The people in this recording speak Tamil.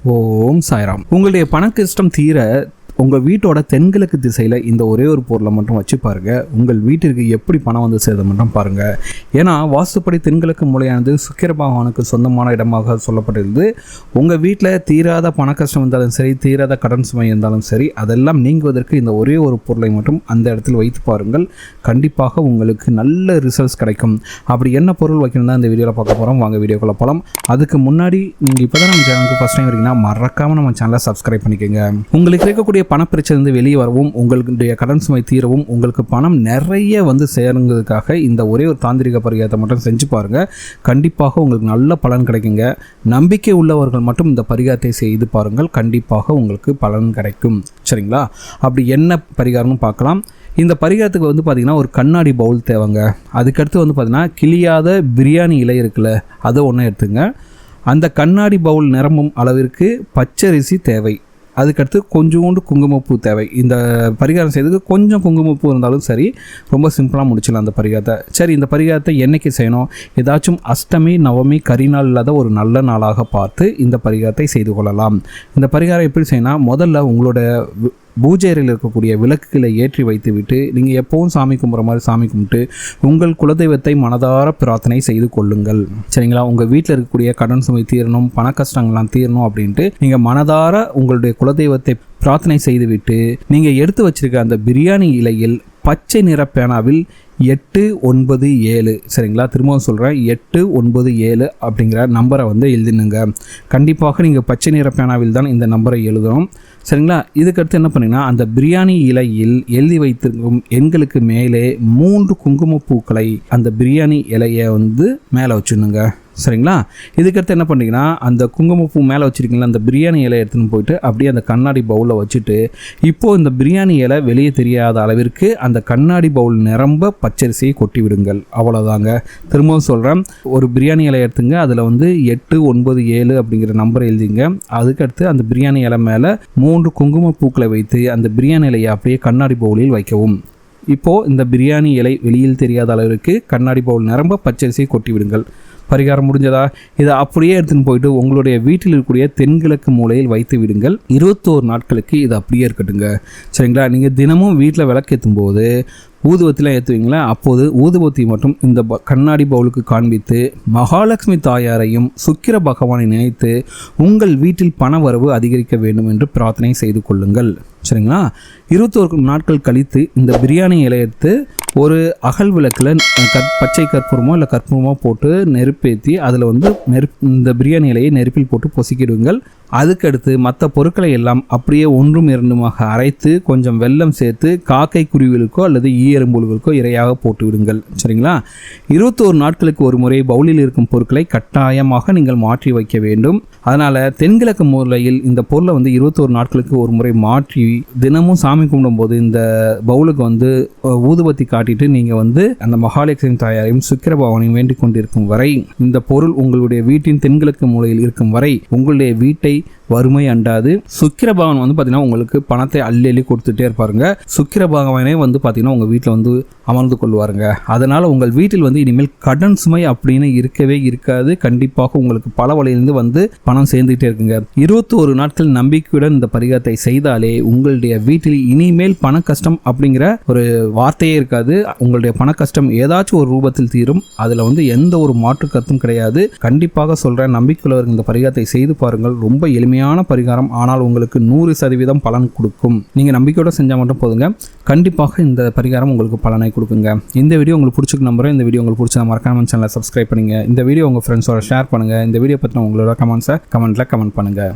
ஓம் சாய்ராம். உங்களுடைய பண கஷ்டம் தீர உங்கள் வீட்டோட தென்கிழக்கு திசையில் இந்த ஒரே ஒரு பொருளை மட்டும் வச்சு பாருங்கள். உங்கள் வீட்டிற்கு எப்படி பணம் வந்து சேர்ந்து மட்டும் பாருங்கள். ஏன்னா வாஸ்துப்படி தென்கிழக்கு மூலையானது சுக்கிர பகவானுக்கு சொந்தமான இடமாக சொல்லப்பட்டிருந்து. உங்கள் வீட்டில் தீராத பண கஷ்டம் இருந்தாலும் சரி, தீராத கடன் சுமை இருந்தாலும் சரி, அதெல்லாம் நீங்குவதற்கு இந்த ஒரே ஒரு பொருளை மட்டும் அந்த இடத்தில் வைத்து பாருங்கள். கண்டிப்பாக உங்களுக்கு நல்ல ரிசல்ட்ஸ் கிடைக்கும். அப்படி என்ன பொருள் வைக்கணும் தான் இந்த வீடியோவில் பார்க்க போகிறோம். வாங்க வீடியோக்குள்ள போகலாம். அதுக்கு முன்னாடி நீங்கள் இப்போ தான் நம்ம சேனலுக்கு ஃபஸ்ட் டைம் வரீங்கன்னா மறக்காமல் நம்ம சேனலை சப்ஸ்கிரைப் பண்ணிக்கோங்க. உங்களுக்கு இருக்கக்கூடிய பணப்பிரச்சனை வெளியே வரவும், உங்களுடைய கடன் சுமை தீரவும், உங்களுக்கு பணம் நிறைய வந்து சேருங்கிறதுக்காக இந்த ஒரே ஒரு தாந்திரிக பரிகாரத்தை மட்டும் செஞ்சு பாருங்கள். கண்டிப்பாக உங்களுக்கு நல்ல பலன் கிடைக்குங்க. நம்பிக்கை உள்ளவர்கள் மட்டும் இந்த பரிகாரத்தை செய்து பாருங்கள். கண்டிப்பாக உங்களுக்கு பலன் கிடைக்கும். சரிங்களா? அப்படி என்ன பரிகாரம்னு பார்க்கலாம். இந்த பரிகாரத்துக்கு வந்து பார்த்திங்கன்னா ஒரு கண்ணாடி பவுல் தேவைங்க. அதுக்கடுத்து வந்து பார்த்திங்கன்னா கிளியாத பிரியாணி இலை இருக்குல்ல, அதை ஒன்று எடுத்துங்க. அந்த கண்ணாடி பவுல் நிரம்பும் அளவிற்கு பச்சரிசி தேவை. அதுக்கடுத்து கொஞ்சோண்டு குங்குமப்பூ தேவை. இந்த பரிகாரம் செய்யறதுக்கு கொஞ்சம் குங்குமப்பூ இருந்தாலும் சரி, ரொம்ப சிம்பிளாக முடிச்சிடலாம் அந்த பரிகாரத்தை. சரி, இந்த பரிகாரத்தை என்னைக்கு செய்யணும்? ஏதாச்சும் அஷ்டமி, நவமி, கரிநாள் இல்லாத ஒரு நல்ல நாளாக பார்த்து இந்த பரிகாரத்தை செய்து கொள்ளலாம். இந்த பரிகாரம் எப்படி செய்யணும்? முதல்ல உங்களோட பூஜை அறையில் இருக்கக்கூடிய விளக்குகளை ஏற்றி வைத்து விட்டு நீங்கள் எப்பவும் சாமி கும்பிட்ற மாதிரி சாமி கும்பிட்டு உங்கள் குலதெய்வத்தை மனதார பிரார்த்தனை செய்து கொள்ளுங்கள். சரிங்களா? உங்கள் வீட்டில் இருக்கக்கூடிய கடன் சுமை தீரணும், பண கஷ்டங்கள்லாம் தீரணும் அப்படின்ட்டு நீங்கள் மனதார உங்களுடைய குலதெய்வத்தை பிரார்த்தனை செய்துவிட்டு நீங்கள் எடுத்து வச்சிருக்க அந்த பிரியாணி இலையில் பச்சை நிற பேனாவில் 897, சரிங்களா? திரும்பவும் சொல்கிறேன், 897 அப்படிங்கிற நம்பரை வந்து எழுதினுங்க. கண்டிப்பாக நீங்கள் பச்சை நிற பேனாவில் தான் இந்த நம்பரை எழுதணும். சரிங்களா? இதுக்கடுத்து என்ன பண்ணிங்கன்னா, அந்த பிரியாணி இலையில் எழுதி வைத்திருக்கும் எண்களுக்கு மேலே 3 குங்குமப்பூக்களை அந்த பிரியாணி இலையை வந்து மேலே வச்சுடுங்க. சரிங்களா? இதுக்கடுத்து என்ன பண்ணிங்கன்னா, அந்த குங்குமப்பூ மேலே வச்சுருக்கீங்களா, அந்த பிரியாணி இலை எடுத்துன்னு போயிட்டு அப்படியே அந்த கண்ணாடி பவுலில் வச்சுட்டு, இப்போது இந்த பிரியாணி இலை வெளியே தெரியாத அளவிற்கு அந்த கண்ணாடி பவுல் நிரம்ப பச்சரிசியை கொட்டி விடுங்கள். அவ்வளோதாங்க. திரும்பவும் சொல்கிறேன், ஒரு பிரியாணி இலை எடுத்துங்க. அதில் வந்து 897 அப்படிங்கிற நம்பரை எழுதிங்க. அதுக்கடுத்து அந்த பிரியாணி இலை மேலே 3 குங்குமப்பூக்களை வைத்து அந்த பிரியாணி இலையை அப்படியே கண்ணாடி பவுலில் வைக்கவும். இப்போது இந்த பிரியாணி இலை வெளியில் தெரியாத அளவிற்கு கண்ணாடி பவுல் நிரம்ப பச்சரிசியை கொட்டி விடுங்கள். பரிகாரம் முடிஞ்சதா? இதை அப்படியே எடுத்துன்னு போயிட்டு உங்களுடைய வீட்டில் இருக்கக்கூடிய தென்கிழக்கு மூலையில் வைத்து விடுங்கள். 21 நாட்களுக்கு இது அப்படியே இருக்கட்டுங்க. சரிங்களா? நீங்கள் தினமும் வீட்டில் விளக்கேற்றும் போது ஊதுபத்திலாம் ஏற்றுவீங்களா? அப்போது ஊதுபத்தி மட்டும் இந்த கண்ணாடி பவுலுக்கு காண்பித்து மகாலட்சுமி தாயாரையும் சுக்கிர பகவானை நினைத்து உங்கள் வீட்டில் பண வரவு அதிகரிக்க வேண்டும் என்று பிரார்த்தனை செய்து கொள்ளுங்கள். சரிங்களா? 21 நாட்கள் கழித்து இந்த பிரியாணி இலையை எடுத்து ஒரு அகல் விளக்கில் பச்சை கற்பூரமோ இல்லை கற்பூரமோ போட்டு நெருப்பேற்றி அதில் வந்து இந்த பிரியாணி இலையை நெருப்பில் போட்டு பொசுக்கிடுங்கள். அதுக்கடுத்து மற்ற பொருட்களை எல்லாம் அப்படியே ஒன்றும் இரண்டுமாக அரைத்து கொஞ்சம் வெல்லம் சேர்த்து காக்கை குருவிகளுக்கோ அல்லது ஈயெறும்புகளுக்கோ இரையாக போட்டு விடுங்கள். சரிங்களா? 21 நாட்களுக்கு ஒரு முறை பவுலில் இருக்கும் பொருட்களை கட்டாயமாக நீங்கள் மாற்றி வைக்க வேண்டும். அதனால் தென்கிழக்கு மூலையில் இந்த பொருளை வந்து 21 நாட்களுக்கு ஒரு முறை மாற்றி தினமும் சாமி கும்பிடும்போது இந்த பவுலுக்கு வந்து ஊதுபத்தி காட்டிட்டு நீங்கள் வந்து அந்த மகாலட்சுமி தாயாரையும் சுக்கிர பகவானையும் வேண்டிக் கொண்டிருக்கும் வரை, இந்த பொருள் உங்களுடைய வீட்டின் தென்கிழக்கு மூலையில் இருக்கும் வரை உங்களுடைய வீட்டை வறுமை அண்டாது. சுக்கிர பகவான் வந்து பார்த்தீங்கன்னா உங்களுக்கு பணத்தை அள்ளி கொடுத்துட்டே இருப்பாருங்க. சுக்கிர பகவானே வந்து பார்த்தீங்கன்னா உங்கள் வீட்டில் வந்து அமர்ந்து கொள்வாருங்க. அதனால் உங்கள் வீட்டில் வந்து இனிமேல் கடன் சுமை அப்படின்னு இருக்கவே இருக்காது. கண்டிப்பாக உங்களுக்கு பல வழியிலிருந்து வந்து பணம் சேர்ந்துகிட்டே இருக்குங்க. 21 நாட்கள் நம்பிக்கையுடன் இந்த பரிகாரத்தை செய்தாலே உங்களுடைய வீட்டில் இனிமேல் பண கஷ்டம் அப்படிங்கிற ஒரு வார்த்தையே இருக்காது. உங்களுடைய பண கஷ்டம் ஏதாச்சும் ஒரு ரூபத்தில் தீரும். அதில் வந்து எந்த ஒரு மாற்று கருத்தும் கிடையாது. கண்டிப்பாக சொல்கிறேன், நம்பிக்கையுள்ளவர்கள் இந்த பரிகாரத்தை செய்து பாருங்கள். ரொம்ப எளிமையான பரிகாரம், ஆனால் உங்களுக்கு 100% பலன் கொடுக்கும். நீங்கள் நம்பிக்கையோட செஞ்சால் மட்டும் போதுங்க. கண்டிப்பாக இந்த பரிகாரம் உங்களுக்கு பலனை கொடுக்குங்க. இந்த வீடியோ உங்களுக்கு பிடிச்சிருக்கு நம்புறேன். இந்த வீடியோ உங்களுக்கு பிடிச்சா மறக்காம சேனலை சப்ஸ்கிரைப் பண்ணுங்க. இந்த வீடியோ உங்கள் ஃப்ரெண்ட்ஸோட ஷேர் பண்ணுங்க. இந்த வீடியோ பற்றின உங்களோட கமெண்ட்ஸை கமெண்ட்ல கமெண்ட் பண்ணுங்க.